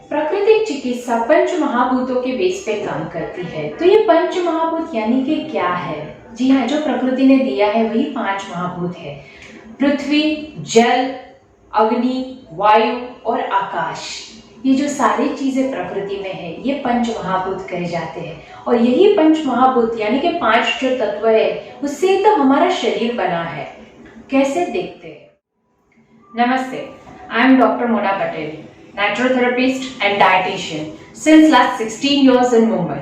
प्राकृतिक चिकित्सा पंच महाभूतों के बेस पे काम करती है। तो ये पंच महाभूत यानी कि क्या है? जी हाँ, जो प्रकृति ने दिया है वही पांच महाभूत है। पृथ्वी, जल, अग्नि, वायु और आकाश। ये जो सारी चीजें प्रकृति में है ये पंच महाभूत कहे जाते हैं। और यही पंच महाभूत यानी कि पांच जो तत्व है उससे तो हमारा शरीर बना है। कैसे देखते हैं? नमस्ते, I am doctor Mona Patel, naturotherapist and dietitian since last 16 years in Mumbai.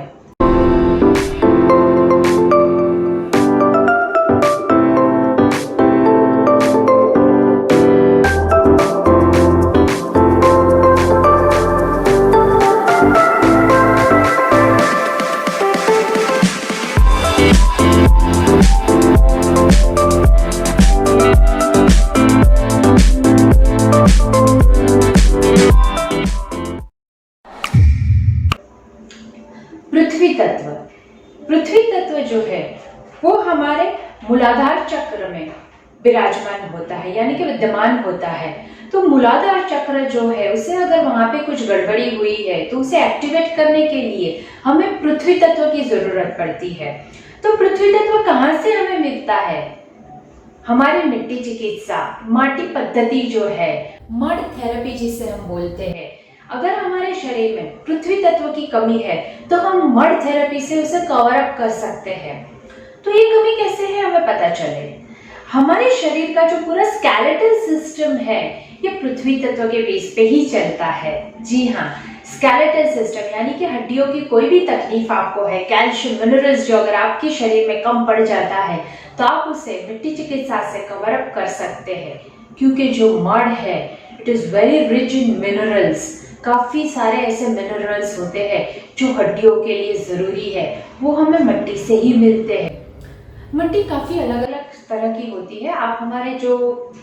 पृथ्वी तत्व जो है वो हमारे मूलाधार चक्र में विराजमान होता है यानी कि विद्यमान होता है। तो मूलाधार चक्र जो है उसे अगर वहां पे कुछ गड़बड़ी हुई है तो उसे एक्टिवेट करने के लिए हमें पृथ्वी तत्व की जरूरत पड़ती है। तो पृथ्वी तत्व कहाँ से हमें मिलता है? हमारी मिट्टी चिकित्सा, माटी पद्धति जो है, मड थेरेपी जिसे हम बोलते हैं, अगर हमारे शरीर में पृथ्वी तत्व की कमी है तो हम मड थेरेपी से उसे कवर अप कर सकते हैं। तो ये कमी कैसे है हमें पता चले। हमारे शरीर का जो पूरा स्केलेटल सिस्टम है ये पृथ्वी तत्व के बेस पे ही चलता है। जी हाँ, स्केलेटल सिस्टम यानी कि हड्डियों की कोई भी तकलीफ आपको है, कैल्शियम मिनरल्स जो अगर आपके शरीर में कम पड़ जाता है तो आप उसे मिट्टी चिकित्सा से कवर अप कर सकते हैं। क्योंकि जो मड है it is very rich in minerals. काफी सारे ऐसे मिनरल्स होते हैं जो हड्डियों के लिए जरूरी है, वो हमें मिट्टी से ही मिलते हैं। मिट्टी काफी अलग अलग तरह की होती है। आप हमारे जो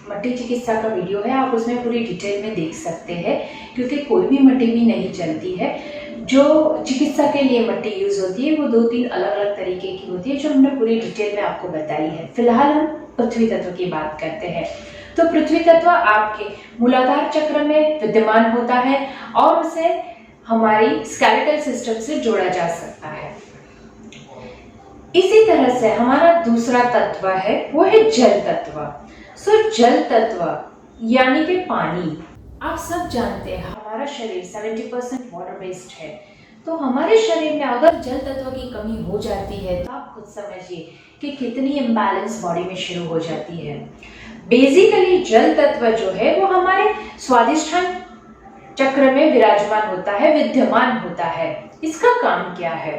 मिट्टी चिकित्सा का वीडियो है आप उसमें पूरी डिटेल में देख सकते हैं, क्योंकि कोई भी मिट्टी भी नहीं चलती है। जो चिकित्सा के लिए मिट्टी यूज होती है वो 2-3 अलग अलग तरीके की होती है जो हमने पूरी डिटेल में आपको बताई है। फिलहाल हम पृथ्वी तत्व की बात करते हैं। तो पृथ्वी तत्व आपके मूलाधार चक्र में विद्यमान होता है और उसे हमारी स्केलेटल सिस्टम से जोड़ा जा सकता है। इसी तरह से हमारा दूसरा तत्व है वो है जल तत्व। जल तत्व यानी कि पानी। आप सब जानते हैं हमारा शरीर 70% वाटर बेस्ड है। तो हमारे शरीर में अगर जल तत्व की कमी हो जाती है तो आप खुद समझिए कि कितनी इम्बैलेंस बॉडी में शुरू हो जाती है। बेसिकली जल तत्व जो है वो हमारे स्वादिष्ठान चक्र में विराजमान होता है, विद्यमान होता है। इसका काम क्या है?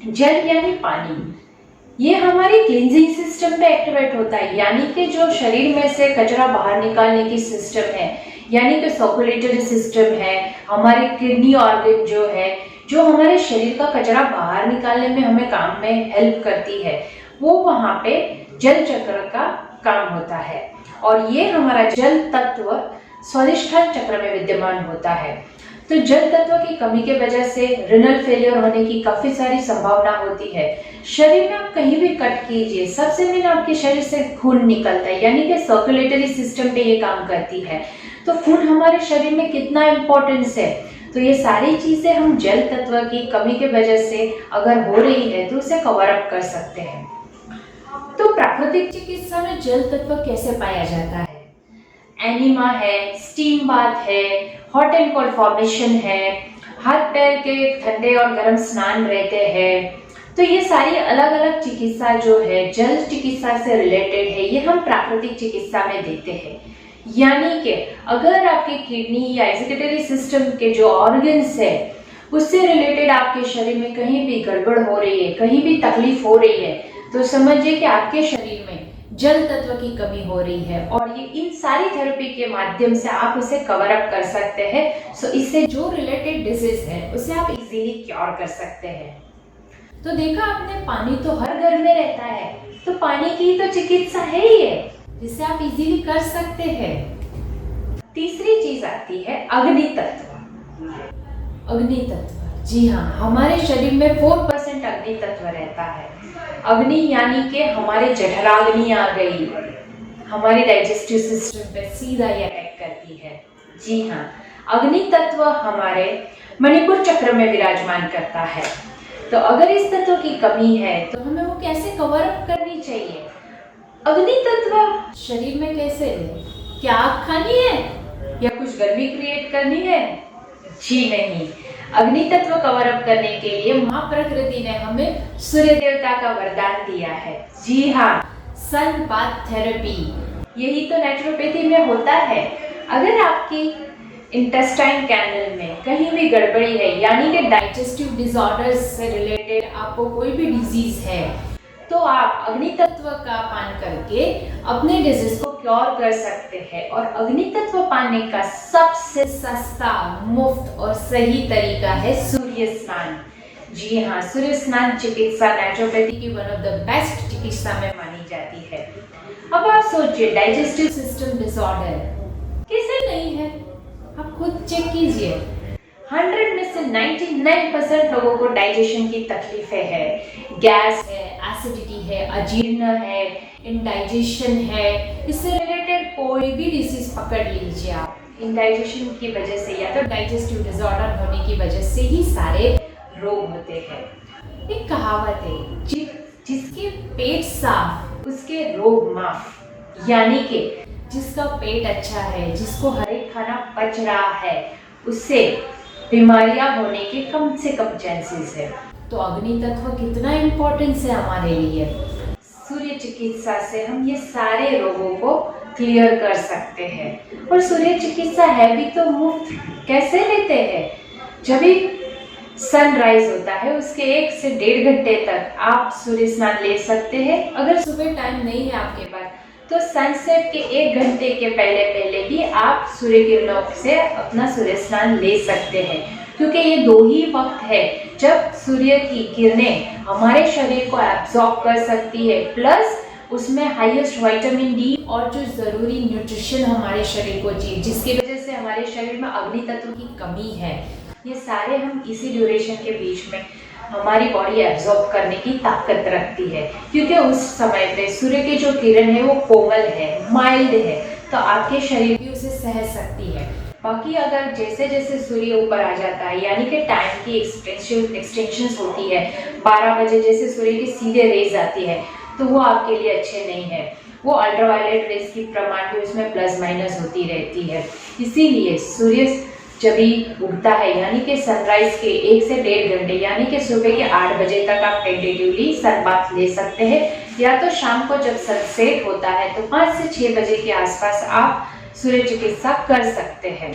जल यानी पानी, ये हमारी क्लींजिंग सिस्टम पे एक्टिवेट होता है, यानी कि जो शरीर में से कचरा बाहर निकालने की सिस्टम है, यानी कि सर्कुलेटरी सिस्टम है, हमारी किडनी ऑर्गन जो है, जो हमारे शरीर का कचरा बाहर निकालने में हमें काम में हेल्प करती है, वो वहां पे जल चक्र का काम होता है। और ये हमारा जल तत्व स्वादिष्ठान चक्र में विद्यमान होता है। तो जल तत्व की कमी के वजह से रिनल फेलियर होने की काफी सारी संभावना होती है। शरीर में आप कहीं भी कट कीजिए, सबसे पहले आपके शरीर से खून निकलता है, यानी कि सर्कुलेटरी सिस्टम पे ये काम करती है। तो खून हमारे शरीर में कितना इम्पोर्टेंस है। तो ये सारी चीजें हम जल तत्व की कमी के वजह से अगर हो रही है तो उसे कवर अप कर सकते हैं। तो प्राकृतिक चिकित्सा में जल तत्व कैसे पाया जाता है? एनिमा है, स्टीम बाथ है, हॉट एंड कोल्ड फॉर्मेशन है, हाथ पैर के ठंडे और गर्म स्नान रहते हैं। तो ये सारी अलग अलग चिकित्सा जो है जल चिकित्सा से रिलेटेड है, ये हम प्राकृतिक चिकित्सा में देते हैं। यानी कि अगर आपके किडनी या एक्सक्रीटरी सिस्टम के जो ऑर्गन्स है उससे रिलेटेड आपके शरीर में कहीं भी गड़बड़ हो रही है, कहीं भी तकलीफ हो रही है, तो समझिए कि आपके शरीर में जल तत्व की कमी हो रही है। और ये इन सारी थेरेपी के माध्यम से आप उसे कवर अप कर सकते हैं। सो इससे जो रिलेटेड डिजीज है उसे आप इजीली क्योर कर सकते हैं। तो देखा आपने, पानी तो हर घर में रहता है, तो पानी की तो चिकित्सा है ही है जिसे आप इजीली कर सकते हैं। तीसरी चीज आती है अग्नि तत्व। अग्नि तत्व, जी हाँ, हमारे शरीर में 4% अग्नि तत्व रहता है। अग्नि यानी कि हमारे जठराग्नि आ गई, हमारी डाइजेस्टिव सिस्टम पे सीधा ये अटैक करती है। जी हाँ, अग्नि तत्व हमारे मणिपुर चक्र में विराजमान करता है। तो अगर इस तत्व की कमी है तो हमें वो कैसे कवर अप करनी चाहिए? अग्नि तत्व शरीर में कैसे ले? क्या आग खानी है या कुछ गर्मी क्रिएट करनी है? जी नहीं। अग्नि तत्व कवर अप करने के लिए माँ प्रकृति ने हमें सूर्य देवता का वरदान दिया है। जी हाँ, सन बाथ थेरेपी। यही तो नेचुरोपैथी में होता है। अगर आपकी इंटेस्टाइन कैनल में कहीं भी गड़बड़ी है, यानी कि डाइजेस्टिव डिसऑर्डर्स से रिलेटेड आपको कोई भी डिजीज है, तो आप अग्नि तत्व का पान करके अपने डिजीज को क्योर कर सकते हैं। और अग्नि तत्व पाने का सबसे सस्ता, मुफ्त और सही तरीका है सूर्य स्नान। जी हाँ, सूर्य स्नान चिकित्सा नेचुरोपैथी की वन ऑफ द बेस्ट चिकित्सा में मानी जाती है। अब आप सोचिए, डाइजेस्टिव सिस्टम डिसऑर्डर किसे नहीं है? आप खुद चेक कीजिए, 100 में से 99% लोगों को डाइजेशन की तकलीफें है। गैस है, एसिडिटी है, अजीर्ण है, इंडाइजेशन है। इससे रिलेटेड कोई भी डिसीज पकड़ लीजिए आप, इंडाइजेशन की वजह से या तो डाइजेस्टिव डिसऑर्डर होने की वजह से ही सारे रोग होते हैं। एक कहावत है, जिसके पेट साफ उसके रोग माफ। यानी कि जिसका पेट अच्छा है, जिसको हर एक खाना पच रहा है, उससे बीमारियां होने के कम से कम चांसेस है। तो अग्नि तत्व कितना इम्पोर्टेंस है हमारे लिए। सूर्य चिकित्सा से हम ये सारे रोगों को क्लियर कर सकते हैं। और सूर्य चिकित्सा है भी तो मुफ्त। कैसे लेते हैं? जब भी सनराइज होता है उसके 1 से 1.5 घंटे तक आप सूर्य स्नान ले सकते हैं। अगर सुबह टाइम नहीं है आपके पास तो सनसेट के 1 घंटे के पहले भी आप सूर्य किरणों से अपना सूर्य स्नान ले सकते हैं। क्योंकि ये 2 ही वक्त है जब सूर्य की किरणें हमारे शरीर को एब्जॉर्ब कर सकती है, प्लस उसमें हाईएस्ट विटामिन डी और जो जरूरी न्यूट्रिशन हमारे शरीर को चाहिए, जिसकी वजह से हमारे शरीर में अग्नि तत्व की कमी है, ये सारे हम इसी ड्यूरेशन के बीच में हमारी बॉडी एब्जॉर्ब करने की ताकत रखती है। क्योंकि उस समय पे सूर्य की जो किरण है वो कोमल है, माइल्ड है, तो आपके शरीर भी उसे सह सकती है। बाकी अगर जैसे जैसे सूर्य ऊपर आ जाता है, यानी कि टाइम की एक्सटेंशन होती है, 12 बजे जैसे सूर्य की सीधे रेज आती है, तो वो आपके लिए अच्छे नहीं है। वो अल्ट्रावायलेट रेज की प्रमाण भी उसमें प्लस माइनस होती रहती है। इसीलिए सूर्य जब भी उगता है, यानी कि सनराइज के 1 से 1.5 घंटे, यानी कि सुबह के 8 बजे तक आप टेंटेटिवली सन बाथ ले सकते हैं, या तो शाम को जब सनसेट होता है तो 5 से 6 बजे के आसपास आप सूर्य चिकित्सा कर सकते हैं।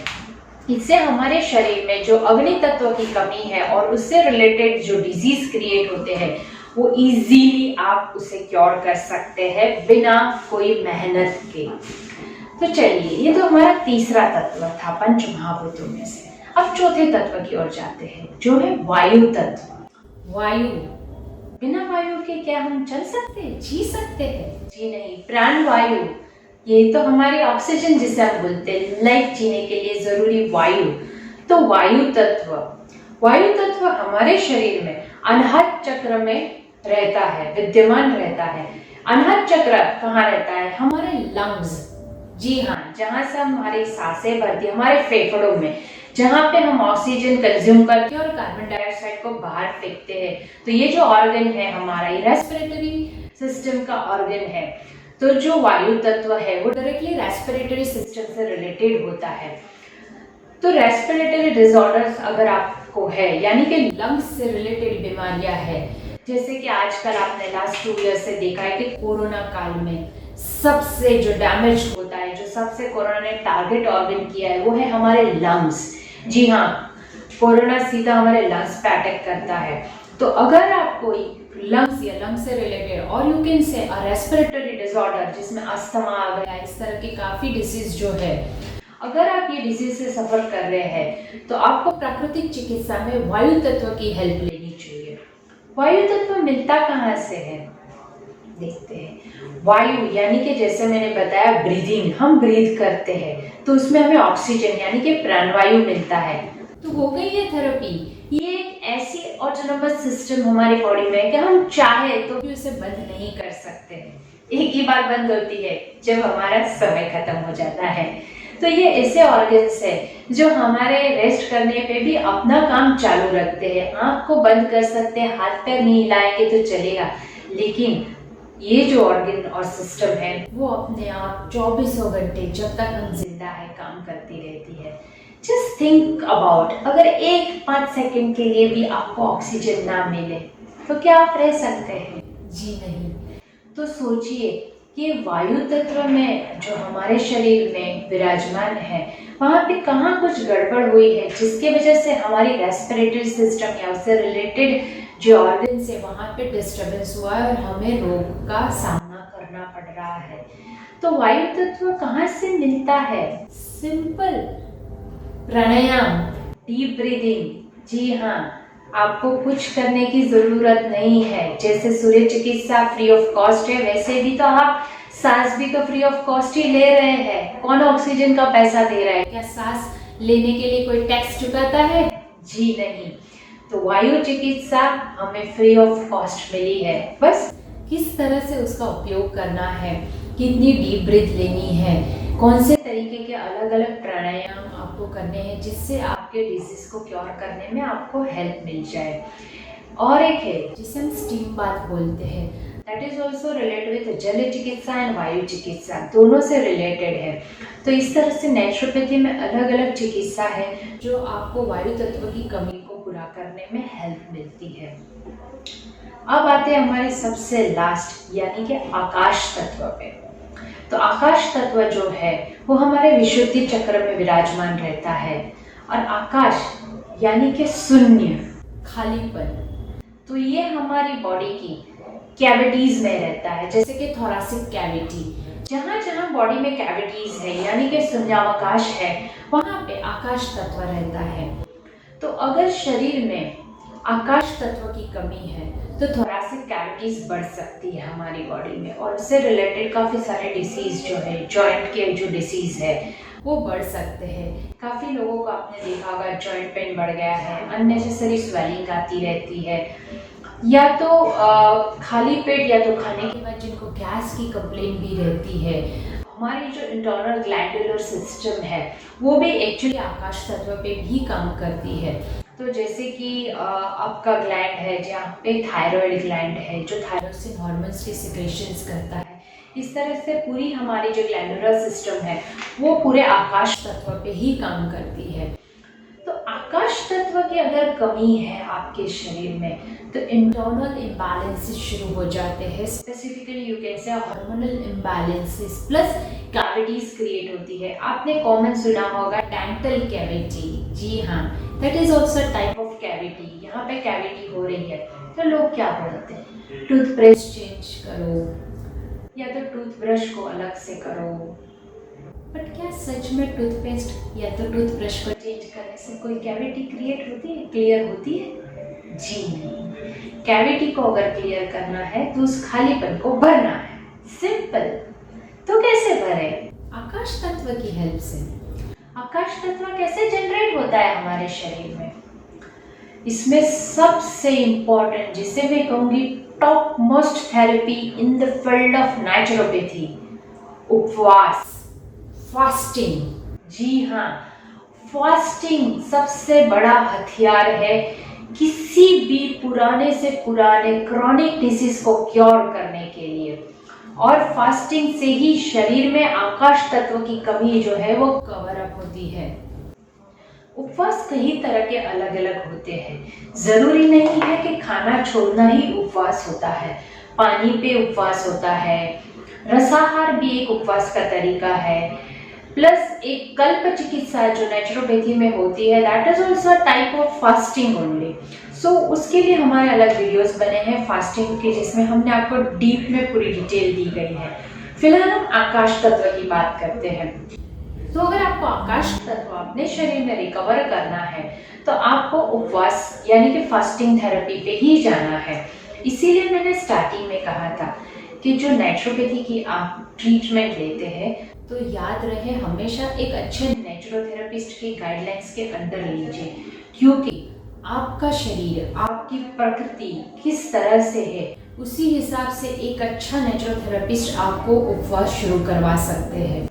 इससे हमारे शरीर में जो अग्नि तत्व की कमी है और उससे रिलेटेड जो डिजीज क्रिएट होते हैं, वो इजीली आप उसे क्योर कर सकते हैं बिना कोई मेहनत के। तो चलिए, ये तो हमारा तीसरा तत्व था पंच महाभूतों में से। अब चौथे तत्व की ओर जाते हैं, जो है वायु तत्व। वायु, बिना वायु के क्या हम चल सकते हैं, जी सकते हैं? जी नहीं। प्राण वायु, ये तो हमारी ऑक्सीजन जिसे हम बोलते हैं, लाइफ जीने के लिए जरूरी वायु। तो वायु तत्व हमारे शरीर में अनाहत चक्र में रहता है, विद्यमान रहता है। अनाहत चक्र कहाँ रहता है? हमारे लंग्स। जी हाँ, जहाँ से हमारी सांसें भरती है, हमारे फेफड़ों में, जहाँ पे हम ऑक्सीजन कंज्यूम करते हैं और कार्बन डाइऑक्साइड को बाहर फेंकते हैं। तो ये जो ऑर्गन है हमारा, ये रेस्पिरेटरी सिस्टम का ऑर्गन है। तो जो वायु तत्व है वो डायरेक्टली रेस्पिरेटरी सिस्टम से रिलेटेड होता है। तो रेस्पिरेटरी डिसऑर्डर्स अगर आपको है, यानी कि लंग्स से रिलेटेड बीमारियां है, जैसे कि आजकल आपने लास्ट 2 ईयर से देखा है कि कोरोना काल में सबसे जो डैमेज होता है, जो सबसे कोरोना ने टारगेट ऑर्गन किया है, वो है हमारे लंग्स। जी हाँ, कोरोना सीधा हमारे लंग्स पे अटैक करता है। तो अगर आप कोई लंग्स या लंग्स से रिलेटेड और you can say respiratory disorder, जिसमें अस्थमा आ गया, इस तरह की काफ़ी डिसीज जो है, अगर आप ये डिजीज से सफर कर रहे हैं तो आपको प्राकृतिक चिकित्सा में वायु तत्व की हेल्प लेनी चाहिए। वायु तत्व मिलता कहाँ से है, देखते हैं। वायु यानी कि जैसे मैंने बताया ब्रीदिंग, हम ब्रीथ करते हैं तो उसमें हमें ऑक्सीजन यानी कि प्राणवायु मिलता है। तो हो गई ये थेरेपी। ये एक ऐसी ऑटोनोमस सिस्टम हमारी बॉडी में है कि हम चाहे तो भी उसे बंद नहीं कर सकते। एक ही बार बंद होती है जब हमारा समय खत्म हो जाता है। तो ये ऐसे ऑर्गन्स है जो हमारे रेस्ट करने पे भी अपना काम चालू रखते हैं। आंख को बंद कर सकते हैं, हाथ पैर नहीं हिलाएंगे तो चलेगा, लेकिन ये जो ऑर्गन और सिस्टम है वो अपने आप 24 घंटे जब तक हम जिंदा है काम करती रहती है। जस्ट थिंक अबाउट, अगर 1-5 सेकंड के लिए भी आपको ऑक्सीजन ना मिले तो क्या आप रह सकते हैं? जी नहीं। तो सोचिए कि वायु तत्व में जो हमारे शरीर में विराजमान है वहाँ पे कहाँ कुछ गड़बड़ हुई है जिसके वजह से हमारी रेस्पिरेटरी सिस्टम या उससे रिलेटेड जो ऑर्गन्स है वहाँ पे डिस्टर्बेंस हुआ है और हमें रोग का सामना करना पड़ रहा है। तो वायु तत्व कहाँ से मिलता है? सिंपल प्राणायाम, डीप ब्रीदिंग। जी हाँ, आपको कुछ करने की जरूरत नहीं है। जैसे सूर्य चिकित्सा फ्री ऑफ कॉस्ट है, वैसे भी तो आप सांस भी तो फ्री ऑफ कॉस्ट ही ले रहे हैं। कौन ऑक्सीजन का पैसा दे रहा है? क्या सांस लेने के लिए कोई टैक्स चुकाता है? जी नहीं। तो वायु चिकित्सा हमें फ्री ऑफ कॉस्ट मिली है, बस किस तरह से उसका उपयोग करना है, कितनी डीप ब्रीथ लेनी है, कौन से तरीके के अलग अलग प्राणायाम आपको करने हैं जिससे आपके डिजीज को क्योर करने में आपको हेल्प मिल जाए। और एक है जिसे हम स्टीम बाथ बोलते हैं, that is also related with जल चिकित्सा एंड वायु चिकित्सा, दोनों से रिलेटेड है। तो इस तरह से नेचुरोपैथी में अलग अलग चिकित्सा है जो आपको वायु तत्व की कमी को पूरा करने में हेल्प मिलती है। अब आते हैं हमारे सबसे लास्ट यानी कि आकाश तत्व पे। तो आकाश तत्व जो है वो हमारे विशुद्धि चक्र में विराजमान रहता है। और आकाश यानी कि शून्य, खालीपन, तो ये हमारी बॉडी की कैविटीज में रहता है, जैसे कि थोरासिक कैविटी। जहाँ जहाँ बॉडी में कैविटीज है यानी कि शून्यावकाश है वहाँ पे आकाश तत्व रहता है। तो अगर शरीर में आकाश तत्व की कमी है तो थोरासिक कैविटीज बढ़ सकती है हमारी बॉडी में, और उससे रिलेटेड काफ़ी सारे डिसीज जो है, जॉइंट के जो डिसीज है वो बढ़ सकते हैं। काफ़ी लोगों को आपने देखा होगा जॉइंट पेन बढ़ गया है, अननेसेसरी स्वेलिंग आती रहती है, या तो खाली पेट या तो खाने के बाद जिनको गैस की कंप्लेन भी रहती है। हमारी जो इंटरनल ग्लैंडुलर सिस्टम है वो भी एक्चुअली आकाश तत्व पे भी काम करती है। तो जैसे कि आपका ग्लैंड है जहाँ पे थायराइड ग्लैंड है जो थायरोक्सिन हार्मोन्स की सिक्रेशंस करता है, इस तरह से पूरी हमारी जो ग्लैंडुलर सिस्टम है वो पूरे आकाश तत्व पे ही काम करती है। तो आकाश तत्व की अगर कमी है आपके शरीर में तो इंटरनल इम्बैलेंसेस शुरू हो जाते हैं। Specifically you can say hormonal imbalances plus cavities create होती है। आपने कॉमन सुना होगा डेंटल कैविटी, जी हाँ, that is also type of cavity. यहाँ पे कैविटी हो रही है तो लोग क्या बोलते हैं, टूथपेस्ट चेंज करो या तो टूथब्रश को अलग से करो। बट क्या सच में टूथपेस्ट या तो टूथब्रश को चेंज करने से कोई कैविटी क्रिएट होती है, क्लियर होती है? जी नहीं। कैविटी को अगर क्लियर करना है तो उस खालीपन को भरना है, सिंपल। तो कैसे भरे? आकाश तत्व की हेल्प से। आकाश तत्व कैसे जनरेट होता है हमारे शरीर में? इसमें सबसे इम्पोर्टेंट, जिसे मैं कहूँगी top most therapy in the field of naturopathy, उपवास, फास्टिंग। जी हाँ, फास्टिंग सबसे बड़ा हथियार है किसी भी पुराने से पुराने क्रॉनिक डिसीज को क्योर करने के लिए। और फास्टिंग से ही शरीर में आकाश तत्व की कमी जो है वो कवर अप होती है। उपवास कई तरह के अलग अलग होते हैं, जरूरी नहीं है कि खाना छोड़ना ही उपवास होता है। पानी पे उपवास होता है, रसाहार भी एक उपवास का तरीका है, प्लस एक कल्प चिकित्सा जो नेचुरोपैथी में होती है, that is also type of fasting only. So उसके लिए हमारे अलग वीडियोस बने हैं फास्टिंग के, जिसमें हमने आपको डीप में पूरी डिटेल दी गई है। फिलहाल हम आकाश तत्व की बात करते हैं। तो अगर आपको आकाश तत्व अपने शरीर में रिकवर करना है तो आपको उपवास यानी कि फास्टिंग थेरेपी पे ही जाना है। इसीलिए मैंने स्टार्टिंग में कहा था कि जो नेचुरोपैथी की आप ट्रीटमेंट लेते हैं तो याद रहे हमेशा एक अच्छे नेचुरोथेरेपिस्ट के गाइडलाइंस के अंडर लीजिए, क्योंकि आपका शरीर, आपकी प्रकृति किस तरह से है उसी हिसाब से एक अच्छा नेचुरोथेरेपिस्ट आपको उपवास शुरू करवा सकते हैं।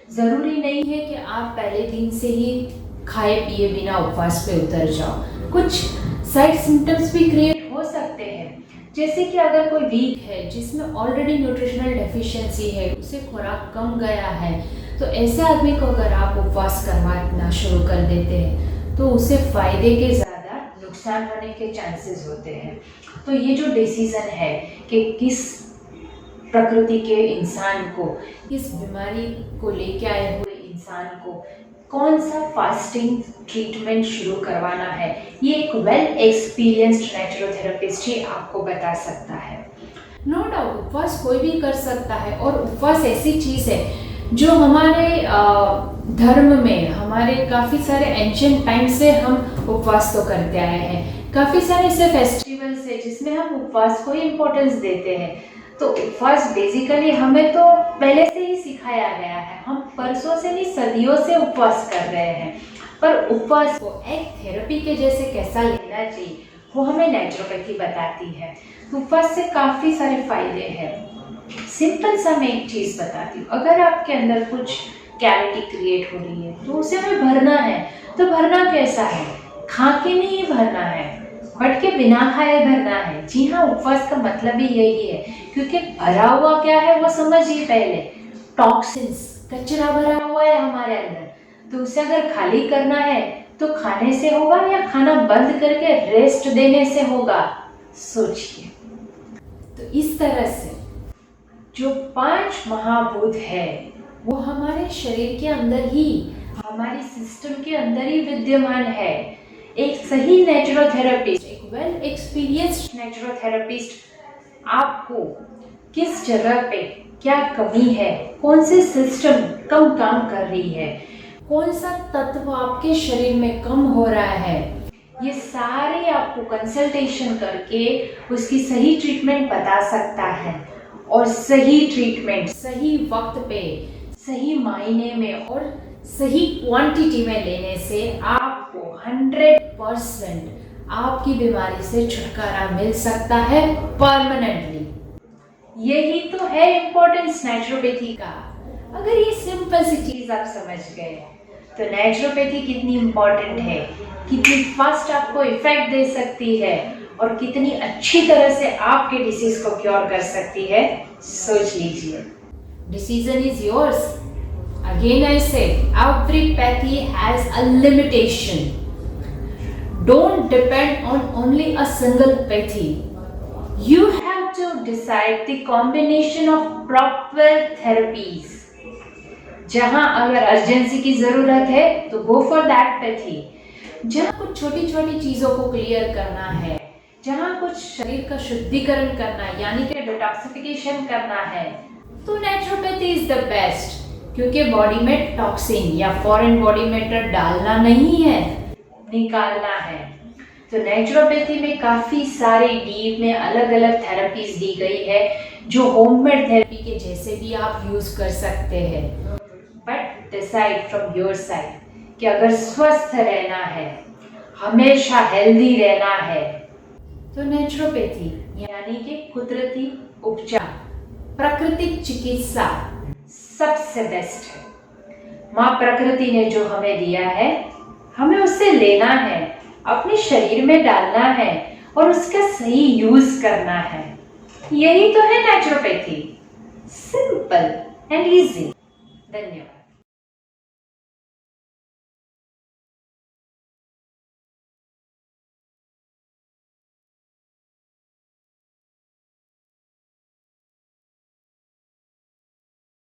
ज़रूरी नहीं है कि आप पहले दिन से ही खाए पिए बिना उपवास पे उतर जाओ। कुछ साइड सिम्टम्स भी क्रिएट हो सकते हैं, जैसे कि अगर कोई वीक है जिसमें ऑलरेडी न्यूट्रिशनल डेफिशिएंसी है, उसे खुराक कम गया है, तो ऐसे आदमी को अगर आप उपवास करवाना शुरू कर देते हैं तो उसे फ़ायदे के ज़्यादा नुकसान होने के चांसेस होते हैं। तो ये जो डिसीज़न है कि किस प्रकृति के इंसान को, किस बीमारी को लेके आए हुए इंसान को कौन सा फास्टिंग ट्रीटमेंट शुरू करवाना है, ये एक वेल एक्सपीरियंस्ड नेचुरोथेरेपिस्ट ही आपको बता सकता है। नो डाउट उपवास कोई भी कर सकता है, और उपवास ऐसी चीज़ है जो हमारे धर्म में, हमारे काफ़ी सारे एंशिएंट टाइम से हम उपवास तो करते आए हैं। काफ़ी सारे ऐसे फेस्टिवल्स है जिसमें हम उपवास को ही इम्पोर्टेंस देते हैं। तो उपवास बेसिकली हमें तो पहले से ही सिखाया गया है, हम परसों से नहीं सदियों से उपवास कर रहे हैं। पर उपवास को एक थेरेपी के जैसे कैसा लेना चाहिए वो हमें नेचुरोपैथी बताती है। उपवास से काफ़ी सारे फायदे हैं। सिंपल सा मैं एक चीज़ बताती हूँ, अगर आपके अंदर कुछ कैविटी क्रिएट हो रही है तो उसे हमें भरना है। तो भरना कैसा है? खा के नहीं भरना है, बट के बिना खाए भरना है। जी हाँ, उपवास का मतलब ही यही है, क्योंकि भरा हुआ क्या है वो समझिए पहले। टॉक्सिन्स, कचरा भरा हुआ है हमारे अंदर, तो उसे अगर खाली करना है तो खाने से होगा या खाना बंद करके रेस्ट देने से होगा? सोचिए। तो इस तरह से जो 5 महाभूत है वो हमारे शरीर के अंदर ही, हमारी सिस्टम के अंदर ही विद्यमान है। एक सही नेचुरोथेरेपिस्ट, एक वेल एक्सपीरियंस्ड नेचुरोथेरेपिस्ट आपको किस जगह पे क्या कमी है, कौन से सिस्टम कम काम कर रही है, कौन सा तत्व आपके शरीर में कम हो रहा है, ये सारे आपको कंसल्टेशन करके उसकी सही ट्रीटमेंट बता सकता है। और सही ट्रीटमेंट सही वक्त पे, सही मायने में और सही क्वांटिटी में लेने से आपको 100% आपकी बीमारी से छुटकारा मिल सकता है परमानेंटली। यही तो है इम्पोर्टेंस नेचुरोपैथी का। अगर ये सिंपल सी चीज़ आप समझ गए तो नेचुरोपैथी कितनी इम्पोर्टेंट है, कितनी फास्ट आपको इफेक्ट दे सकती है और कितनी अच्छी तरह से आपके डिसीज को क्योर कर सकती है, सोच लीजिए। Decision is yours. Again I से every pathy has a limitation. Don't depend on only a single pathy. You have to decide the combination of proper therapies. जहां अगर अर्जेंसी की जरूरत है तो गो फॉर दैट पैथी। जहां कुछ छोटी छोटी चीजों को क्लियर करना है, जहां कुछ शरीर का शुद्धिकरण करना है, यानी कि डिटॉक्सिफिकेशन करना है, तो नेचुरोपैथी इज द बेस्ट। क्योंकि बॉडी में टॉक्सिन या फॉरेन बॉडी मैटर डालना नहीं है, निकालना है। तो नेचुरोपैथी में काफ़ी सारे डीप में अलग अलग थेरेपीज दी गई है जो होममेड थेरेपी के जैसे भी आप यूज़ कर सकते हैं। But decide from your side कि अगर स्वस्थ रहना है, हमेशा हेल्दी रहना है, तो नेचुरोपैथी यानी कि कुदरती उपचार, प्राकृतिक चिकित्सा सबसे बेस्ट है। माँ प्रकृति ने जो हमें दिया है, हमें उससे लेना है, अपने शरीर में डालना है और उसका सही यूज करना है। यही तो है नेचुरोपैथी, सिंपल एंड इजी। धन्यवाद।